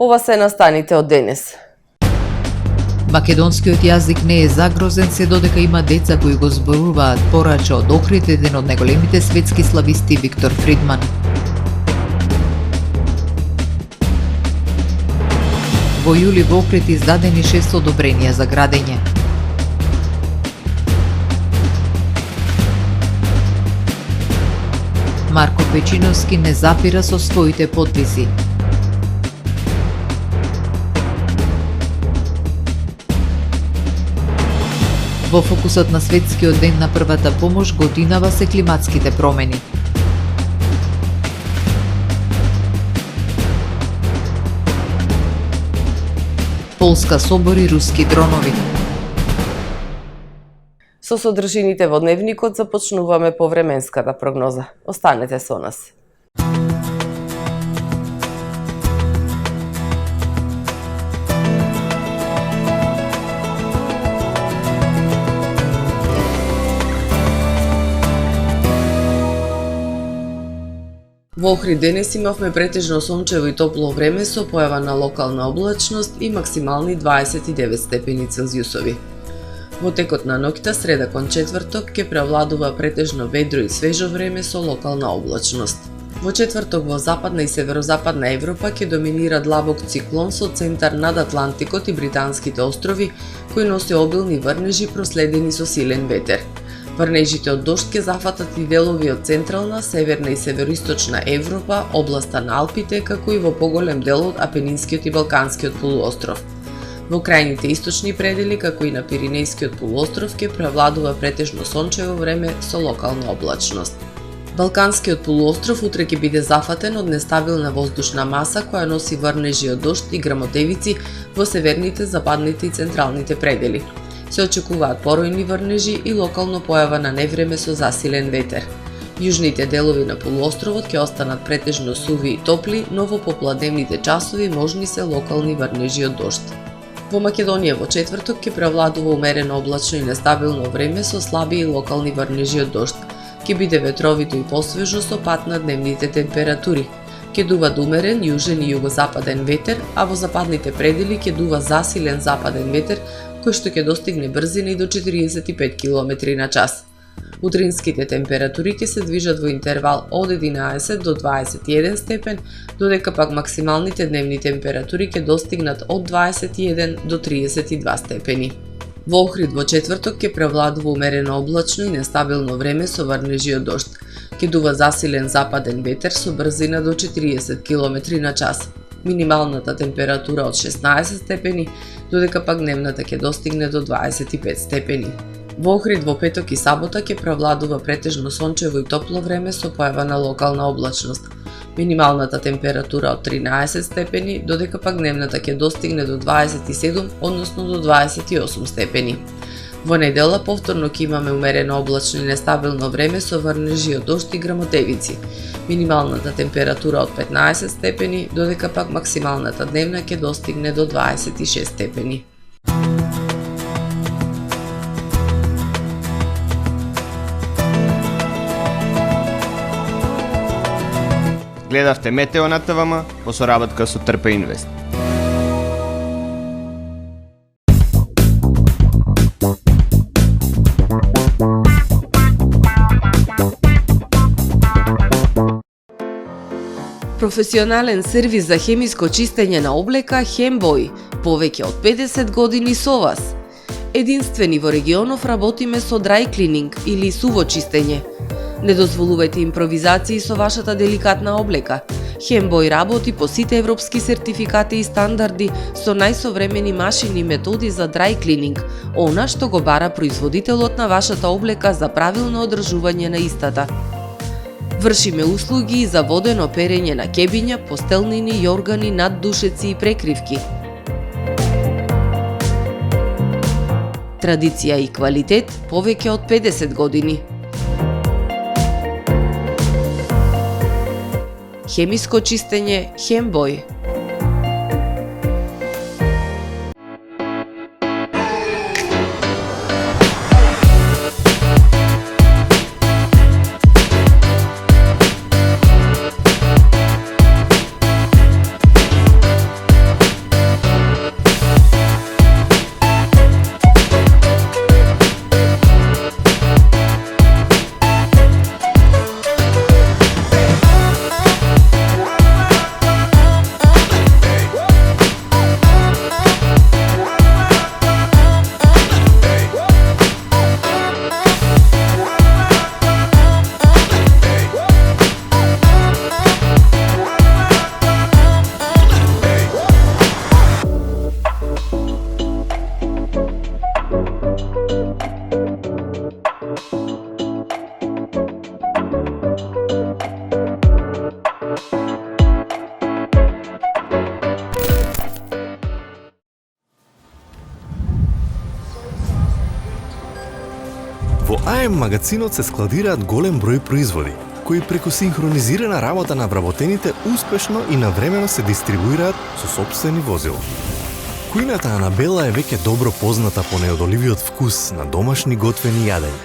Ова се настаните од денес. Македонскиот јазик не е загрозен се додека има деца кои го зборуваат пораче од Охрид, еден од најголемите светски слависти Виктор Фридман. Во јули во Охрид издадени 6 одобренија за градење. Марко Печиновски не запира со своите подписи. Во фокусот на светскиот ден на првата помош годинава се климатските промени. Полска собори руски дронови. Со содржините во дневникот започнуваме по временската прогноза. Останете со нас. Во Охрид денес имавме претежно сончево и топло време со појава на локална облачност и максимални 29 степени Целзиусови. Во текот на ноќта, среда кон четврток, ќе преовладува претежно ведро и свежо време со локална облачност. Во четврток во западна и северозападна Европа ќе доминира длабок циклон со центар над Атлантикот и Британските острови, кој носи обилни врнежи проследени со силен ветер. Врнежите од дожд ќе зафатат и делови од централна, северна и североисточна Европа, областа на Алпите, како и во поголем дел од Апенинскиот и Балканскиот полуостров. Во крајните источни предели, како и на Пиринејскиот полуостров, ќе преовладува претежно сончево време со локална облачност. Балканскиот полуостров утре ќе биде зафатен од нестабилна воздушна маса која носи врнежи од дожд и грамотевици во северните, западните и централните предели. Се очекуваат поројни врнежи и локално појава на невреме со засилен ветер. Јужните делови на полуостровот ќе останат претежно суви и топли, но во попладневните часови можни се локални врнежи од дожд. Во Македонија во четврток ќе преовладува умерено облачно и нестабилно време со слаби и локални врнежи од дожд. Ќе биде ветровито и посвежо со пат на дневните температури. Ќе дува умерен јужен и југозападен ветер, а во западните предели ќе дува засилен западен ветер кој што ќе достигне брзина и до 45 км на час. Утринските температури ќе се движат во интервал од 11 до 21 степен, додека пак максималните дневни температури ќе достигнат од 21 до 32 степени. Во Охрид во четврток ќе преовладува умерено облачно и нестабилно време со врнежи од дожд. Ќе дува засилен западен ветер со брзина до 40 км на час. Минималната температура од 16 степени, додека пак дневната ќе достигне до 25 степени. Во Охрид во петок и сабота ќе преовладува претежно сончево и топло време со појава на локална облачност. Минималната температура од 13 степени, додека пак дневната ќе достигне до 27, односно до 28 степени. Во недела повторно ќе имаме умерено облачно и нестабилно време со врнежи од дожд и грамотевици. Минималната температура од 15 степени, додека пак максималната дневна ќе достигне до 26 степени. Гледавте Метео на ТВМ по соработка со Трпа Инвест. Професионален сервис за хемиско чистење на облека Хембој, повеќе од 50 години со вас. Единствени во регионов работиме со dry cleaning или суво чистење. Не дозволувајте импровизации со вашата деликатна облека. Хембој работи по сите европски сертификати и стандарди со најсовремени машини и методи за dry cleaning, она што го бара производителот на вашата облека за правилно одржување на истата. Вршиме услуги за водено перење на кебиња, постелнини, јоргани, наддушеци и прекривки. Традиција и квалитет повеќе од 50 години. Хемиско чистење Хембој. АМ магазинот се складираат голем број производи, кои преку синхронизирана работа на вработените успешно и навремено се дистрибуираат со сопствени возила. Кујната Анабела е веќе добро позната по неодоливиот вкус на домашни готвени јадења,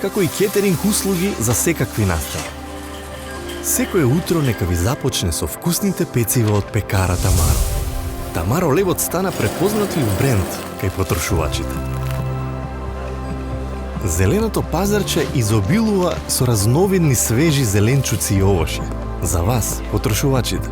како и кетеринг услуги за секакви настани. Секое утро нека ви започне со вкусните пецива од пекара Тамаро. Тамаро лебот стана препознатлив бренд кај потрошувачите. Зеленото пазарче изобилува со разновидни свежи зеленчуци и овошје. За вас, потрошувачите.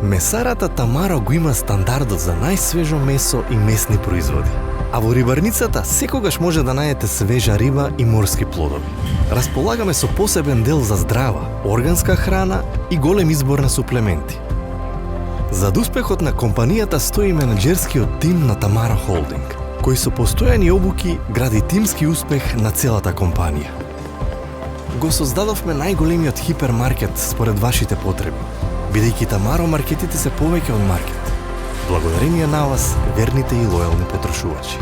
Месарата Тамаро го има стандардот за најсвежо месо и месни производи. А во рибарницата секогаш може да најдете свежа риба и морски плодови. Располагаме со посебен дел за здрава, органска храна и голем избор на суплементи. Зад успехот на компанијата стои менеджерскиот тим на Тамаро Холдинг, кој со постојани обуки гради тимски успех на целата компанија. Го создадовме најголемиот хипермаркет според вашите потреби, бидејќи Тамаро маркетите се повеќе од маркет. Благодарение на вас, верните и лојални потрошувачи.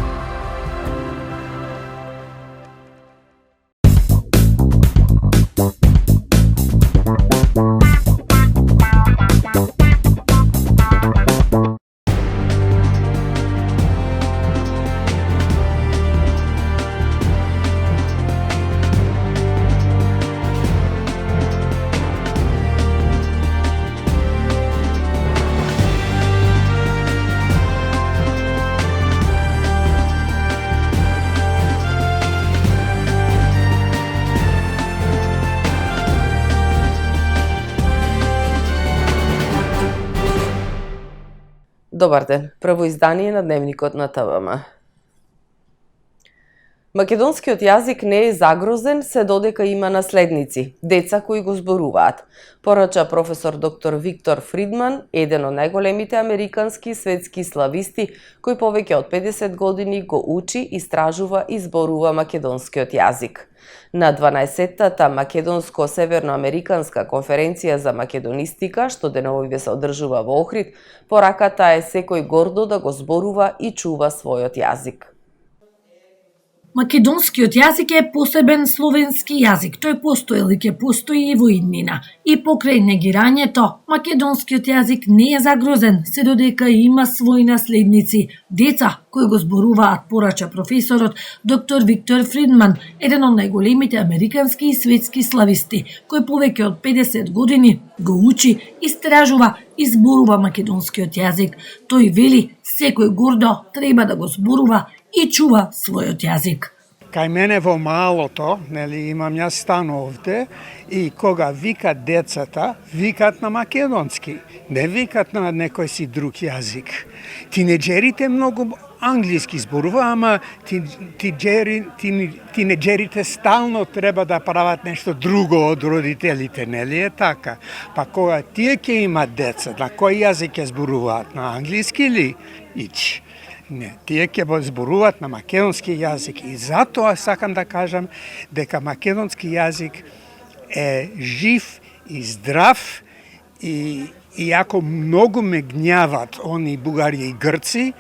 Добар ден, прво издание на Дневникот на ТВМ. Македонскиот јазик не е загрозен се додека има наследници, деца кои го зборуваат, порача професор доктор Виктор Фридман, еден од најголемите американски и светски слависти, кој повеќе од 50 години го учи, истражува и зборува македонскиот јазик. На 12-та Македонско-северноамериканска конференција за македонистика, што деновиве се одржува во Охрид, пораката е секој гордо да го зборува и чува својот јазик. Македонскиот јазик е посебен словенски јазик. Тој постоел и ќе постои и во иднина. И покрај негирањето, македонскиот јазик не е загрозен, се додека има своји наследници, деца кои го зборуваат, порача професорот доктор Виктор Фридман, еден од најголемите американски и светски слависти, кој повеќе од 50 години го учи, истражува и зборува македонскиот јазик. Тој вели, секој гордо треба да го зборува и чува својот јазик. Кај мене во малото, имам јас стан овде, и кога викат децата, викат на македонски, не викат на некој си друг јазик. Тинеџерите многу англиски зборува, ама тинеџерите стално треба да прават нешто друго од родителите, нели е така? Па кога тие ќе имат деца, на кој јазик ќе зборуваат? На англиски или? Ич. Не, тие ќе зборуваат на македонски јазик и затоа сакам да кажам дека македонски јазик е жив и здрав и иако многу ме гнјават они бугари и грци,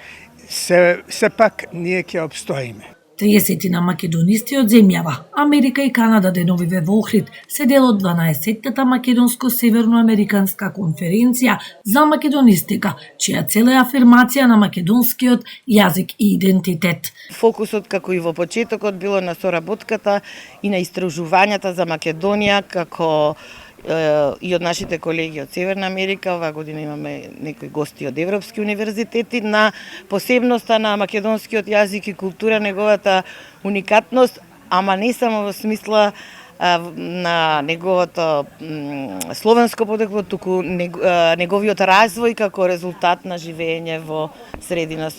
сепак ние ќе обстоиме. 30 на македонисти од земјава, Америка и Канада деновиве во Охрид се дел од 12-та Македонско-северноамериканска конференција за македонистика, чија цел е афирмација на македонскиот јазик и идентитет. Фокусот, како и во почетокот, било на соработката и на истражувањата за Македонија, како и од нашите колеги од Северна Америка. Оваа година имаме некои гости од европски универзитети на посебноста на македонскиот јазик и култура, неговата уникатност, ама не само во смисла на неговото словенско подокло, туку неговиот развој како резултат на живење во средина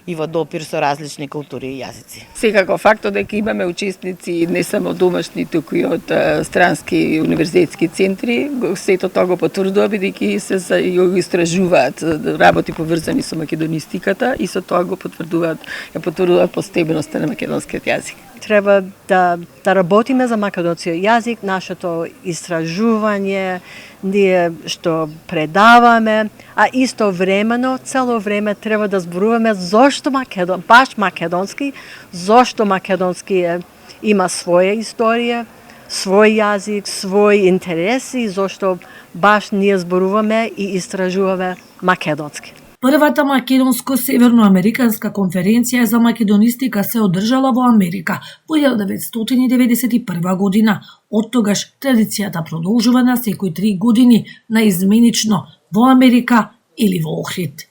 и во допир со различни култури и јазици. Секако фактот дека имаме учесници не само домашни, туку и од странски универзитетски центри, сето тоа го потврдува бидејќи се истражуваат работи поврзани со македонистиката и со тоа го потврдуваат постебеноста на македонскиот јазик. Треба да работиме за македонскиот јазик, нашето истражување, ние што предаваме, а истовремено цело време треба да зборуваме зошто баш македонски, зошто македонски е има своја историја, свој јазик, свој интереси, зашто баш ние зборуваме и истражуваме македонски. Првата македонско-северноамериканска конференција за македонистика се одржала во Америка во 1991 година. Од тогаш традицијата продолжува на секои 3 години, наизменично во Америка или во Охрид.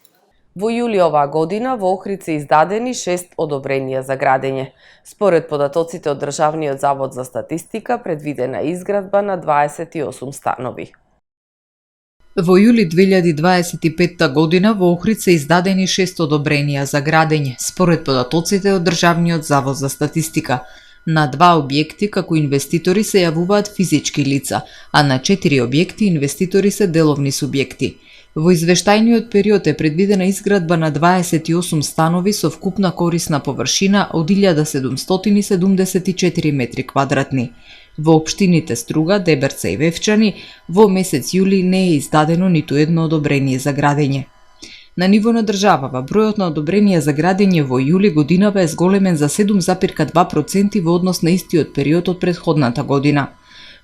Во јули оваа година во Охрид се издадени 6 одобренија за градење. Според податоците од Државниот завод за статистика, предвидена изградба на 28 станови. Во јули 2025 година во Охрид се издадени 6 одобренија за градење, според податоците од Државниот завод за статистика. На 2 објекти како инвеститори се јавуваат физички лица, а на 4 објекти инвеститори се деловни субјекти. Во извештајниот период е предвидена изградба на 28 станови со вкупна корисна површина од 1774 метри квадратни. Во општините Струга, Деберца и Вевчани во месец јули не е издадено ниту едно одобрение за градење. На ниво на државава, бројот на одобренија за градење во јули годинава е зголемен за 7,2% во однос на истиот период од претходната година.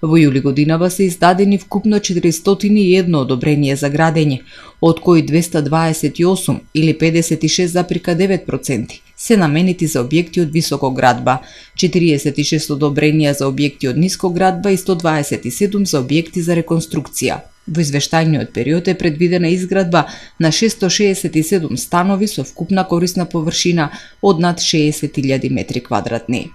Во јули годинава се издадени вкупно 401 одобренија за градење, од кои 228 или 56,9% се наменети за објекти од високоградба, 46 одобренија за објекти од нискоградба и 127 за објекти за реконструкција. Во извештајниот период е предвидена изградба на 667 станови со вкупна корисна површина од над 60.000 метри квадратни.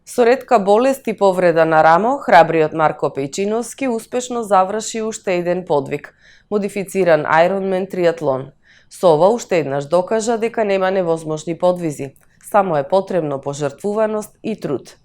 Со ретка болест и повреда на рамо, храбриот Марко Пејчиновски успешно заврши уште еден подвиг – модифициран Ironman триатлон. Со ова уште еднаш докажа дека нема невозможни подвизи, само е потребно пожртвуваност и труд.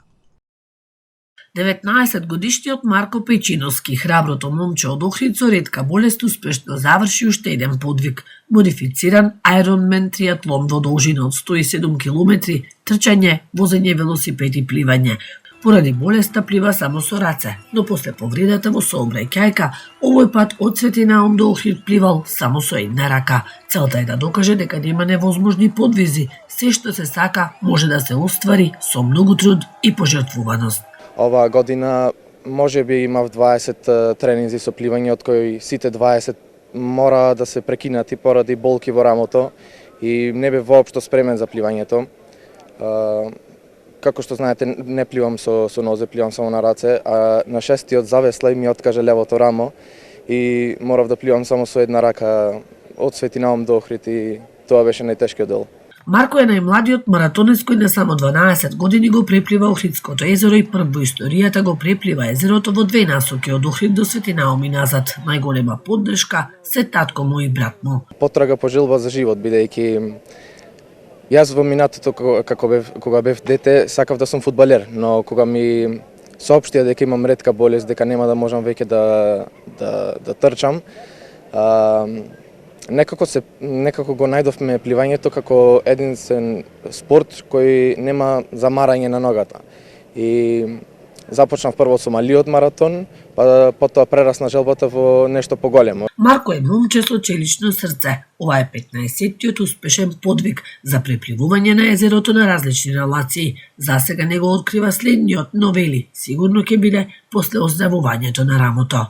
19-годишниот Марко Пејчиновски, храброто момче од Охрид со ретка болест, успешно заврши уште еден подвиг – модифициран Ironman триатлон во должина од 107 километри, трчање, возење велосипед и пливање. Поради болеста плива само со раце, но после повредата во сообраќајка, овој пат од Светинаум до Охрид пливал само со една рака. Целта е да докаже дека нема невозможни подвизи, се што се сака може да се оствари со многу труд и пожртвуваност. Оваа година може би имав 20 тренинзи со пливање, од кои сите 20 мора да се прекинати поради болки во рамото и не бев воопшто спремен за пливањето. Како што знаете, не пливам со нозе, пливам само на раце, а на 6-тиот завеслај ми откаже левото рамо и морав да пливам само со една рака од Светинаум до Охрид и тоа беше најтешкиот дел. Марко е најмладиот маратонец кој на само 12 години го преплива Охридското езеро и прв во историјата го преплива езерото во 2 насоки од Охрид до Светинаум и назад. Најголема поддршка се татко му и брат му. Потрага по желба за живот, бидејќи јас во минатото кога бев дете сакав да сум фудбалер, но кога ми соопштија дека имам ретка болест, дека нема да можам веќе да трчам, некако го најдовме пливањето како единствен спорт кој нема замарање на ногата. И започнав прво со малиот маратон, па потоа прерасна желбата во нешто поголемо. Марко е момче со челично срце. Ова е 15-тиот успешен подвиг за препливување на езерото на различни релации. Засега не го открива следниот, но вели, сигурно ќе биде после оздравувањето на рамото.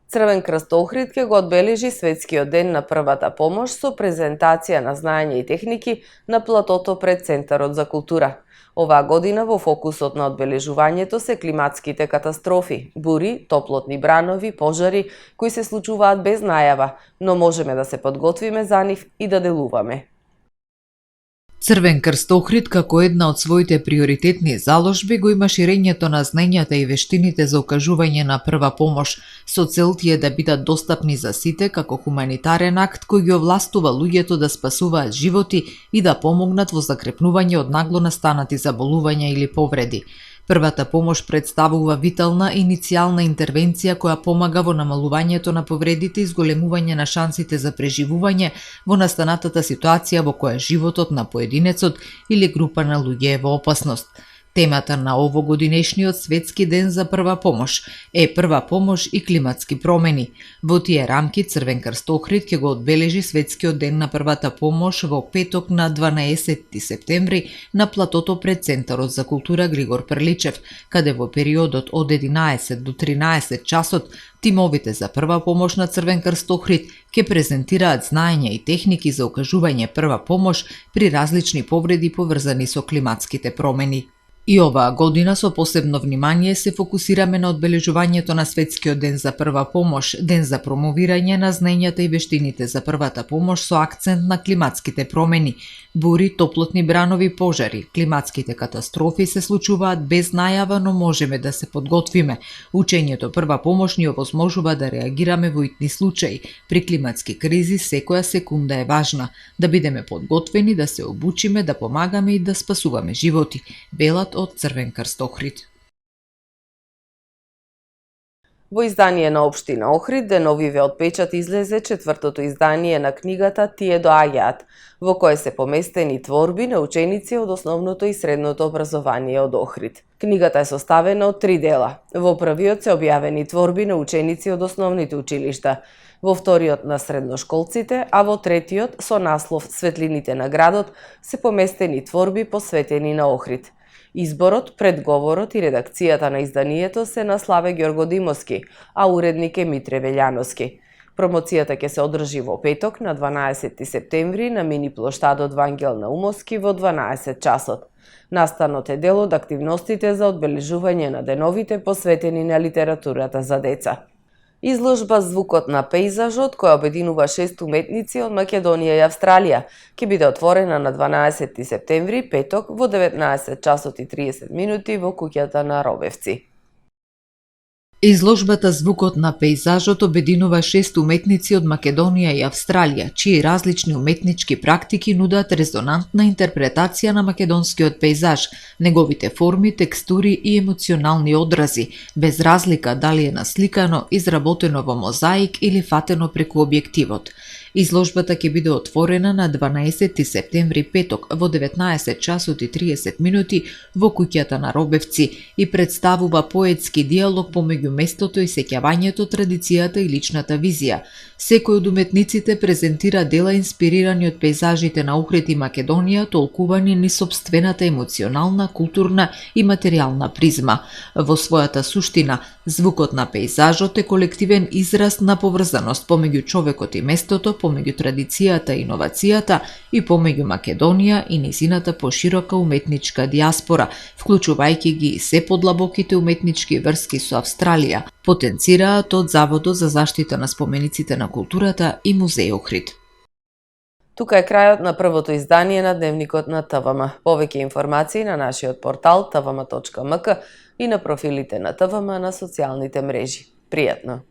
Црвен крст Охрид ќе го одбележи светскиот ден на првата помош со презентација на знаење и техники на платото пред Центарот за култура. Оваа година во фокусот на одбележувањето се климатските катастрофи, бури, топлотни бранови, пожари, кои се случуваат без најава, но можеме да се подготвиме за нив и да делуваме. Црвен крст Охрид како една од своите приоритетни заложби го има ширењето на знаењата и вештините за окажување на прва помош, со цел тие да бидат достапни за сите како хуманитарен акт кој ги овластува луѓето да спасуваат животи и да помогнат во закрепнување од нагло настанати заболувања или повреди. Првата помош представува витална иницијална интервенција која помага во намалувањето на повредите и зголемување на шансите за преживување во настанатата ситуација во која животот на поединецот или група на луѓе е во опасност. Темата на овогодинешниот светски ден за прва помош е прва помош и климатски промени. Во тие рамки Црвен крст Охрид ќе го одбележи светскиот ден на првата помош во петок на 12 септември на платото пред Центарот за култура Григор Прличев, каде во периодот од 11 до 13 часот тимовите за прва помош на Црвен крст Охрид ќе презентираат знаења и техники за окажување прва помош при различни повреди поврзани со климатските промени. И оваа година со посебно внимание се фокусираме на одбележувањето на Светскиот ден за прва помош, ден за промовирање на знаењата и вештините за првата помош со акцент на климатските промени. Бури, топлотни бранови, пожари, климатските катастрофи се случуваат без најава, но можеме да се подготвиме. Учењето прва помош ни овозможува да реагираме во итни случаи. При климатски кризи секоја секунда е важна, да бидеме подготвени, да се обучиме, да помагаме и да спасуваме животи, велат од Црвен крст Охрид. Во издание на Општина Охрид, деновиве од печат излезе четвртото издание на книгата Тие доаѓаат, во кое се поместени творби на ученици од основното и средното образование од Охрид. Книгата е составена од 3 дела. Во првиот се објавени творби на ученици од основните училишта, во вториот на средношколците, а во третиот со наслов Светлините на градот се поместени творби посветени на Охрид. Изборот, предговорот и редакцијата на изданието се на Славе Ѓорго Димовски, а уредник е Митре Велјановски. Промоцијата ќе се одржи во петок на 12 септември на мини плоштадот Вангел Наумовски во 12 часот. Настанот е дел од активностите за одбележување на деновите посветени на литературата за деца. Изложба Звукот на пејзажот, која обединува 6 уметници од Македонија и Австралија, ќе биде отворена на 12 септември, петок, во 19 часот и 30 минути во куќата на Робевци. Изложбата Звукот на пејзажот обединува 6 уметници од Македонија и Австралија, чии различни уметнички практики нудат резонантна интерпретација на македонскиот пејзаж, неговите форми, текстури и емоционални одрази, без разлика дали е насликано, изработено во мозаик или фатено преку објективот. Изложбата ќе биде отворена на 12 септември, петок, во 19 часот и 30 минути во куќата на Робевци и представува поетски диалог помеѓу местото и сеќавањето, традицијата и личната визија. Секој од уметниците презентира дела инспирирани од пејзажите на Охрид и Македонија, толкувани низ сопствената емоционална, културна и материјална призма. Во својата суштина, звукот на пејзажот е колективен израз на поврзаност помеѓу човекот и местото, помеѓу традицијата и иновацијата и помеѓу Македонија и низината поширока уметничка диаспора, вклучувајќи ги и се подлабоките уметнички врски со Австралија, потенцираат од Заводот за заштита на спомениците на културата и Музеј Охрид. Тука е крајот на првото издание на Дневникот на ТВМ. Повеќе информации на нашиот портал tvm.mk и на профилите на ТВМ на социјалните мрежи. Пријатно!